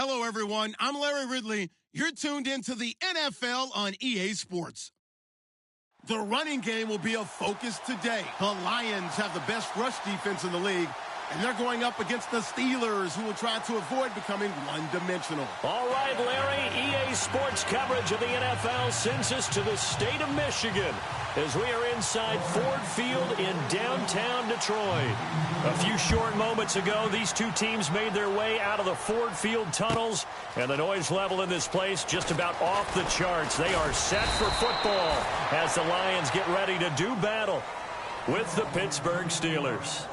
Hello, everyone. I'm Larry Ridley. You're tuned into the NFL on EA Sports. The running game will be a focus today. The Lions have the best rush defense in the league, and they're going up against the Steelers, who will try to avoid becoming one-dimensional. All right, Larry, EA Sports coverage of the NFL sends us to the state of Michigan as we are inside Ford Field in downtown Detroit. A few short moments ago, these two teams made their way out of the Ford Field tunnels, and the noise level in this place just about off the charts. They are set for football as the Lions get ready to do battle with the Pittsburgh Steelers.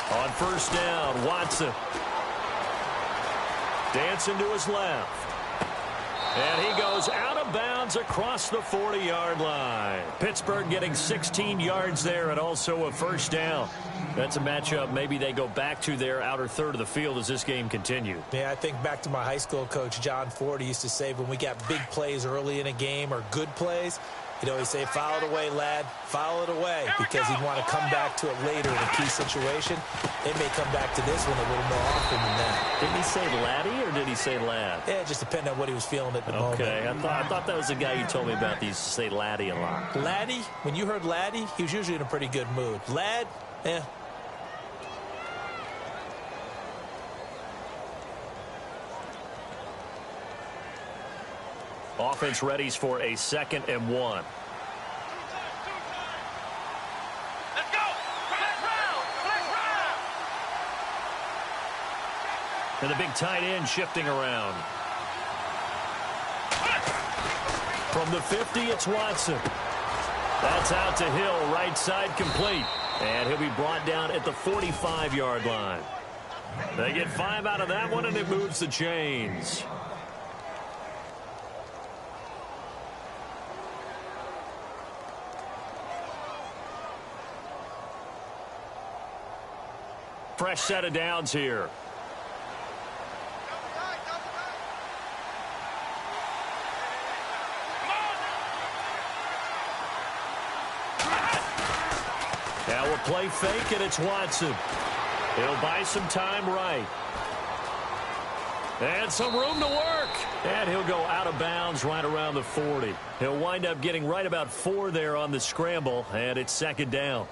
On first down, Watson. Dancing to his left. And he goes out of bounds across the 40-yard line. Pittsburgh getting 16 yards there and also a first down. That's a matchup maybe they go back to their outer third of the field as this game continues. Yeah, I think back to my high school coach, John Ford. He used to say when we got big plays early in a game or good plays, he'd always say, foul it away, lad, foul it away, because he'd want to come back to it later in a key situation. They may come back to this one a little more often than that. Did he say laddie or did he say lad? Yeah, it just depended on what he was feeling at the moment. Okay, I thought that was the guy you told me about. He used to say laddie a lot. Laddie, when you heard laddie, he was usually in a pretty good mood. Lad, eh. Offense readies for a 2nd and 1. Let's go! And the big tight end shifting around. From the 50, it's Watson. That's out to Hill, right side complete. And he'll be brought down at the 45-yard line. They get 5 out of that one, and it moves the chains. Fresh set of downs here. Now we'll play fake, and it's Watson. He'll buy some time right. And some room to work. And he'll go out of bounds right around the 40. He'll wind up getting right about 4 there on the scramble, and it's 2nd down.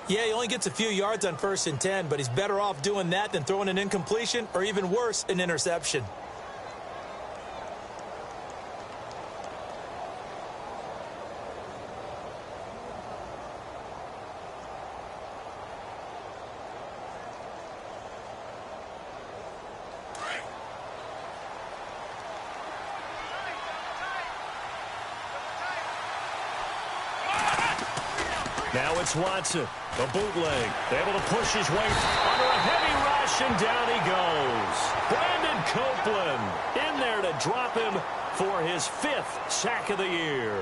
Yeah, he only gets a few yards on 1st and 10, but he's better off doing that than throwing an incompletion or even worse, an interception. Now it's Watson, a bootleg, able to push his way under a heavy rush, and down he goes. Brandon Copeland in there to drop him for his 5th sack of the year.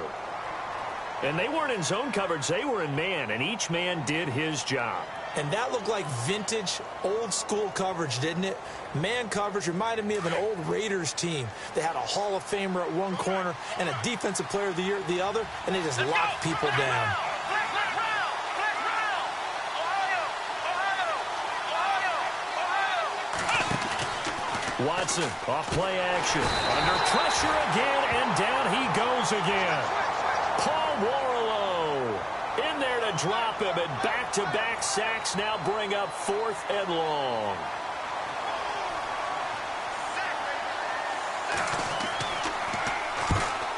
And they weren't in zone coverage, they were in man, and each man did his job. And that looked like vintage, old-school coverage, didn't it? Man coverage reminded me of an old Raiders team. They had a Hall of Famer at one corner and a Defensive Player of the Year at the other, and they just locked people down. Watson, off play action, under pressure again, and down he goes again. Paul Warlow in there to drop him, and back-to-back sacks now bring up 4th and long.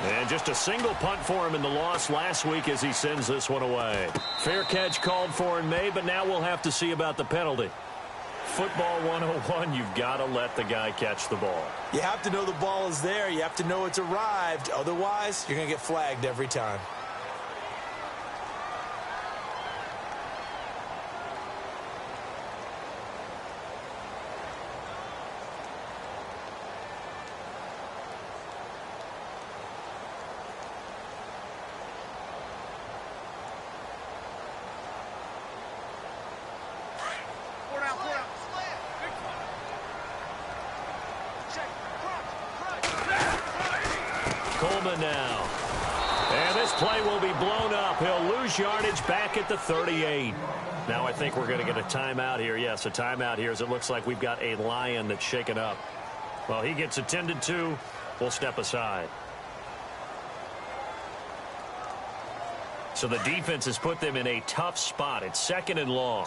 And just a single punt for him in the loss last week as he sends this one away. Fair catch called for and made, but now we'll have to see about the penalty. Football 101, you've got to let the guy catch the ball. You have to know the ball is there. You have to know it's arrived. Otherwise, you're going to get flagged every time. lose yardage back at the 38. Now I think we're going to get a timeout here. Yes, a timeout here as it looks like we've got a Lion that's shaken up. Well, he gets attended to. We'll step aside. So the defense has put them in a tough spot. It's 2nd and long.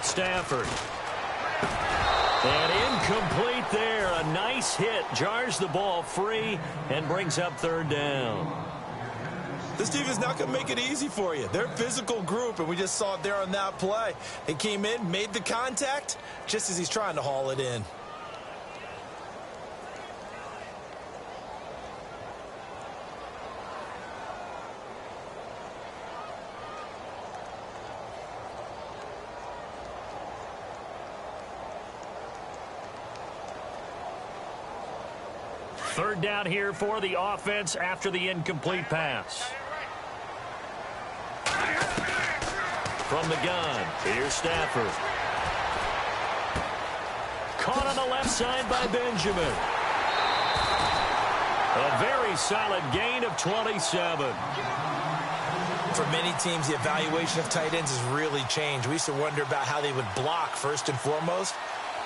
Stafford. And incomplete there. A nice hit. Jars the ball free and brings up 3rd down. This team is not going to make it easy for you. They're a physical group, and we just saw it there on that play. He came in, made the contact, just as he's trying to haul it in. Third down here for the offense after the incomplete pass. From the gun, here's Stafford. Caught on the left side by Benjamin. A very solid gain of 27. For many teams, the evaluation of tight ends has really changed. We used to wonder about how they would block first and foremost.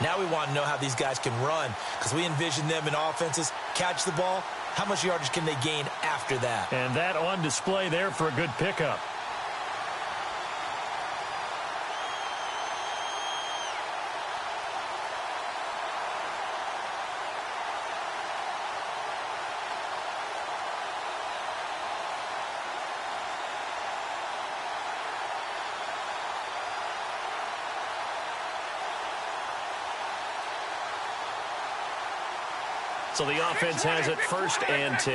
Now we want to know how these guys can run, because we envision them in offenses catch the ball. How much yardage can they gain after that? And that on display there for a good pickup. So the offense has it 1st and 10.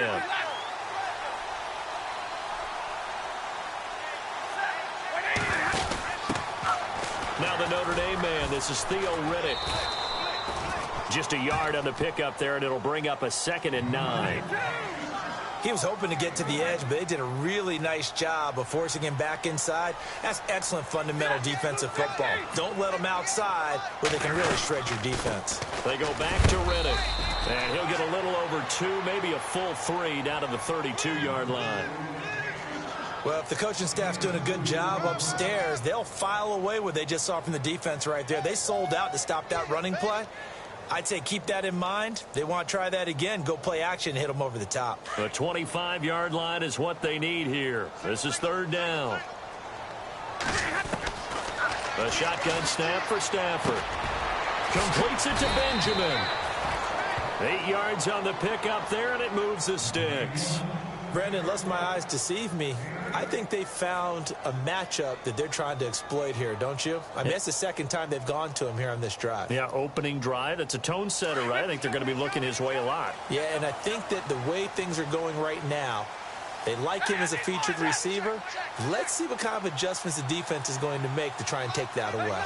Now the Notre Dame man, this is Theo Riddick. Just a yard on the pickup there, and it'll bring up a 2nd and 9. He was hoping to get to the edge, but they did a really nice job of forcing him back inside. That's excellent fundamental defensive football. Don't let them outside where they can really shred your defense. They go back to Riddick. And he'll get a little over 2, maybe a full 3 down to the 32-yard line. Well, if the coaching staff's doing a good job upstairs, they'll file away what they just saw from the defense right there. They sold out to stop that running play. I'd say keep that in mind. They want to try that again. Go play action and hit them over the top. The 25-yard line is what they need here. This is 3rd down. A shotgun snap for Stafford. Completes it to Benjamin. 8 yards on the pickup there, and it moves the sticks. Brandon, unless my eyes deceive me, I think they found a matchup that they're trying to exploit here, don't you? I mean, that's the 2nd time they've gone to him here on this drive. Yeah, opening drive. It's a tone setter, right? I think they're going to be looking his way a lot. Yeah, and I think that the way things are going right now, they like him as a featured receiver. Let's see what kind of adjustments the defense is going to make to try and take that away.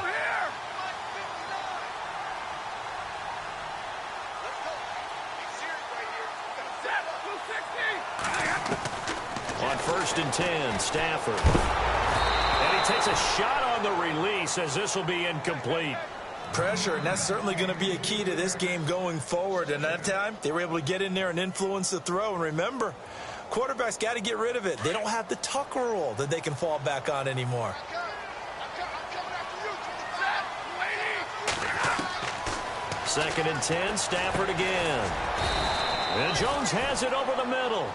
On 1st and 10, Stafford. And he takes a shot on the release as this will be incomplete. Pressure, and that's certainly going to be a key to this game going forward. And that time, they were able to get in there and influence the throw. And remember, quarterbacks got to get rid of it. They don't have the tuck rule that they can fall back on anymore. 2nd and 10, Stafford again. And Jones has it over the middle.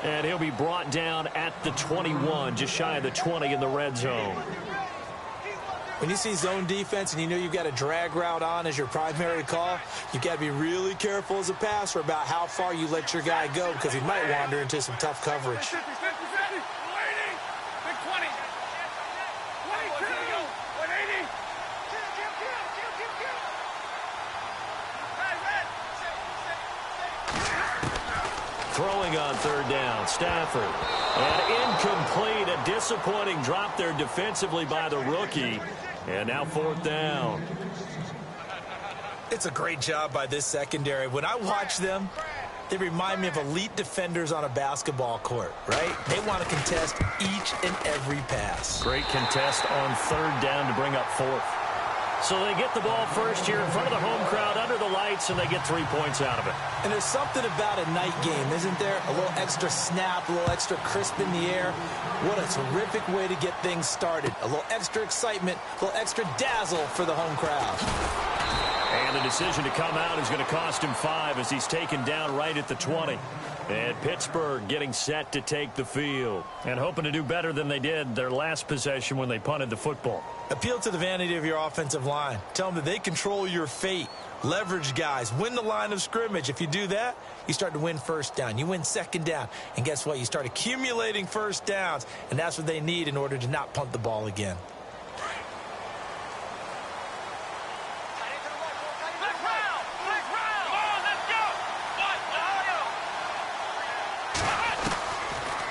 And he'll be brought down at the 21, just shy of the 20 in the red zone. When you see zone defense and you know you've got a drag route on as your primary call, you've got to be really careful as a passer about how far you let your guy go, because he might wander into some tough coverage. Throwing on 3rd down, Stafford. And incomplete, a disappointing drop there defensively by the rookie. And now 4th down. It's a great job by this secondary. When I watch them, they remind me of elite defenders on a basketball court, right? They want to contest each and every pass. Great contest on 3rd down to bring up 4th. So they get the ball first here in front of the home crowd under the lights, and they get 3 points out of it. And there's something about a night game, isn't there? A little extra snap, a little extra crisp in the air. What a terrific way to get things started. A little extra excitement, a little extra dazzle for the home crowd. And the decision to come out is going to cost him 5 as he's taken down right at the 20. And Pittsburgh getting set to take the field and hoping to do better than they did their last possession when they punted the football. Appeal to the vanity of your offensive line. Tell them that they control your fate. Leverage guys. Win the line of scrimmage. If you do that, you start to win first down. You win second down. And guess what? You start accumulating first downs. And that's what they need in order to not punt the ball again.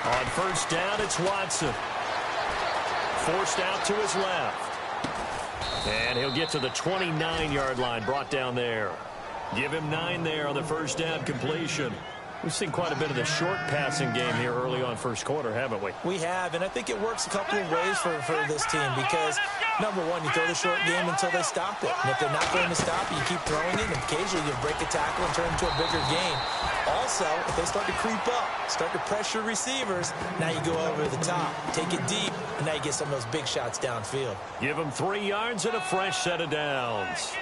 On first down, it's Watson. Forced out to his left. And he'll get to the 29-yard line, brought down there. Give him 9 there on the first down completion. We've seen quite a bit of the short passing game here early on first quarter, haven't we? We have, and I think it works a couple of ways for this team because, number one, you throw the short game until they stop it. And if they're not going to stop it, you keep throwing it, and occasionally you break a tackle and turn it into a bigger gain. Also, if they start to creep up, start to pressure receivers, now you go over the top, take it deep, and now you get some of those big shots downfield. Give them 3 yards and a fresh set of downs.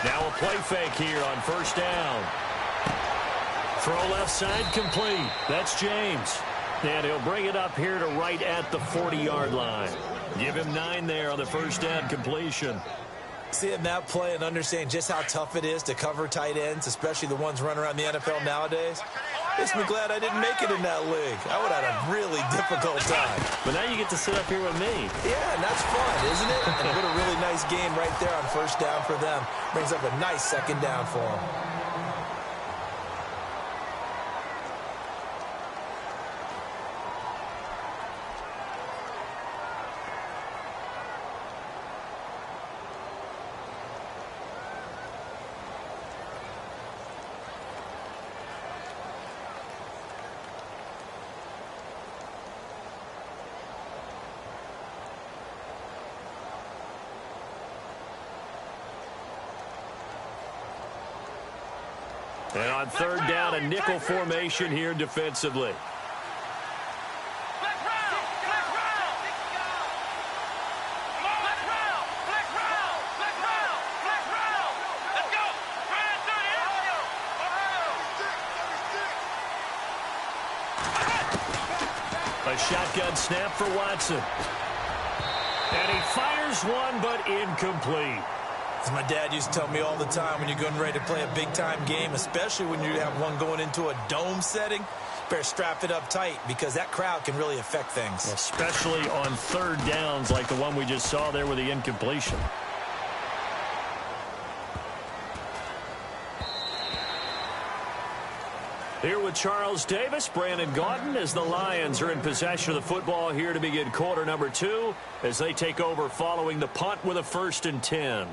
Now a play fake here on first down. Throw left side complete. That's James. And he'll bring it up here to right at the 40-yard line. Give him 9 there on the first down completion. Seeing that play and understanding just how tough it is to cover tight ends, especially the ones running around the NFL nowadays, makes me glad I didn't make it in that league. I would have had a really difficult time. But now you get to sit up here with me. Yeah, and that's fun, isn't it? And what a really nice game right there on first down for them. Brings up a nice second down for them. And on third down, a nickel formation here defensively. A shotgun snap for Watson. And he fires one, but incomplete. As my dad used to tell me all the time, when you're getting ready to play a big-time game, especially when you have one going into a dome setting, better strap it up tight because that crowd can really affect things. Especially on third downs like the one we just saw there with the incompletion. Here with Charles Davis, Brandon Gaudin, as the Lions are in possession of the football here to begin quarter number 2 as they take over following the punt with a 1st and 10.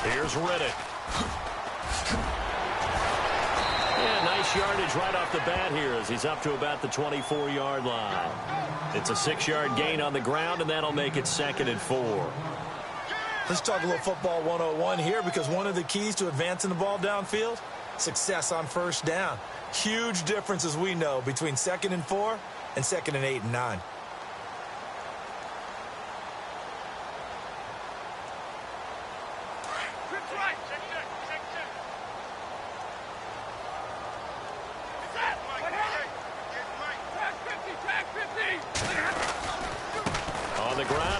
Here's Riddick. Yeah, nice yardage right off the bat here as he's up to about the 24-yard line. It's a 6-yard gain on the ground, and that'll make it 2nd and 4. Let's talk a little football 101 here because one of the keys to advancing the ball downfield, success on first down. Huge difference, as we know, between 2nd and 4 and 2nd and 8 and 9.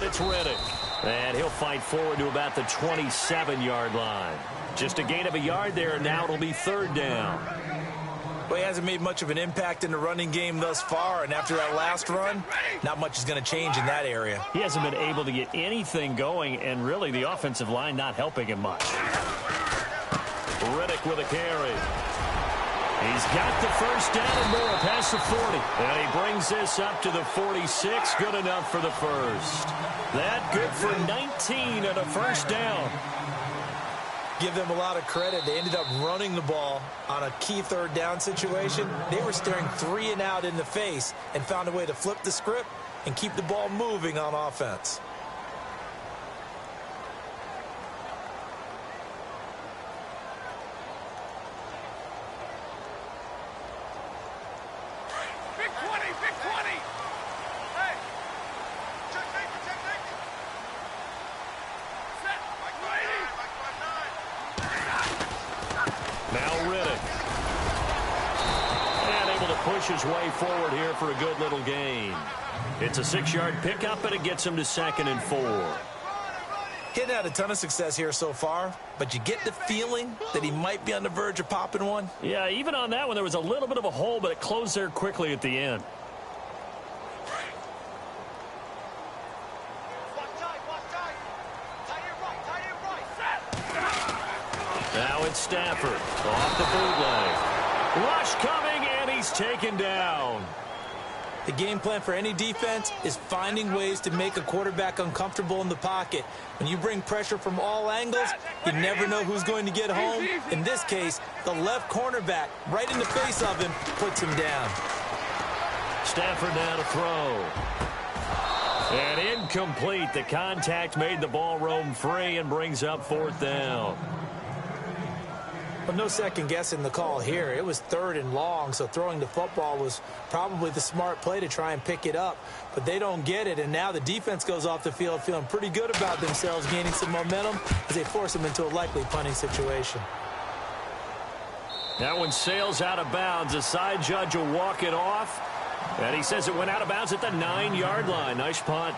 it's Riddick. And he'll fight forward to about the 27-yard line. Just a gain of a yard there, and now it'll be third down. Well, he hasn't made much of an impact in the running game thus far, and after that last run, not much is going to change in that area. He hasn't been able to get anything going, and really the offensive line not helping him much. Riddick with a carry. He's got the first down and more past the 40. And he brings this up to the 46. Good enough for the first. That good for 19 and a first down. Give them a lot of credit. They ended up running the ball on a key third down situation. They were staring 3 and out in the face and found a way to flip the script and keep the ball moving on offense. His way forward here for a good little gain. It's a 6-yard pickup, and it gets him to 2nd and 4. He hadn't had a ton of success here so far, but you get the feeling that he might be on the verge of popping one. Yeah, even on that one, there was a little bit of a hole, but it closed there quickly at the end. Now it's Stafford off the bootleg. Rush coming, and he's taken down. The game plan for any defense is finding ways to make a quarterback uncomfortable in the pocket. When you bring pressure from all angles, you never know who's going to get home. In this case, the left cornerback, right in the face of him, puts him down. Stafford now to throw. And incomplete. The contact made the ball roam free and brings up 4th down. But no second guessing the call here. It was 3rd and long, so throwing the football was probably the smart play to try and pick it up. But they don't get it, and now the defense goes off the field feeling pretty good about themselves, gaining some momentum as they force them into a likely punting situation. That one sails out of bounds. The side judge will walk it off, and he says it went out of bounds at the 9-yard line. Nice punt.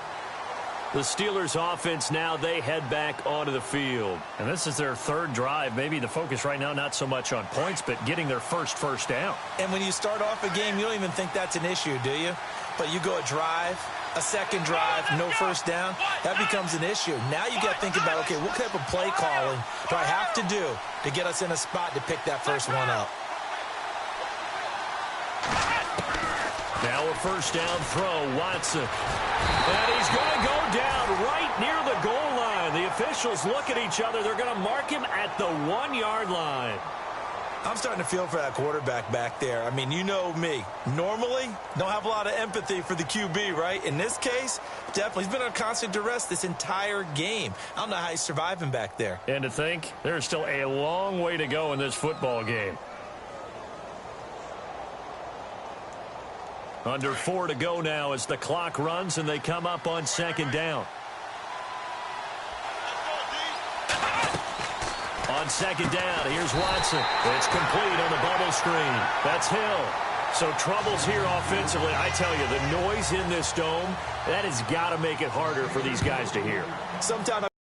The Steelers offense now, they head back onto the field. And this is their 3rd drive. Maybe the focus right now not so much on points, but getting their first down. And when you start off a game, you don't even think that's an issue, do you? But you go a drive, a 2nd drive, no first down, that becomes an issue. Now you got to think about, okay, what type of play calling do I have to do to get us in a spot to pick that first one up? Now a first down throw, Watson. And he's going to go down right near the goal line. The officials look at each other. They're going to mark him at the 1-yard line. I'm starting to feel for that quarterback back there. I mean, you know me. Normally, don't have a lot of empathy for the QB, right? In this case, definitely. He's been on constant duress this entire game. I don't know how he's surviving back there. And to think, there's still a long way to go in this football game. Under 4 to go now as the clock runs and they come up on 2nd down. On 2nd down, here's Watson. It's complete on the bubble screen. That's Hill. So troubles here offensively. I tell you, the noise in this dome, that has got to make it harder for these guys to hear. Sometimes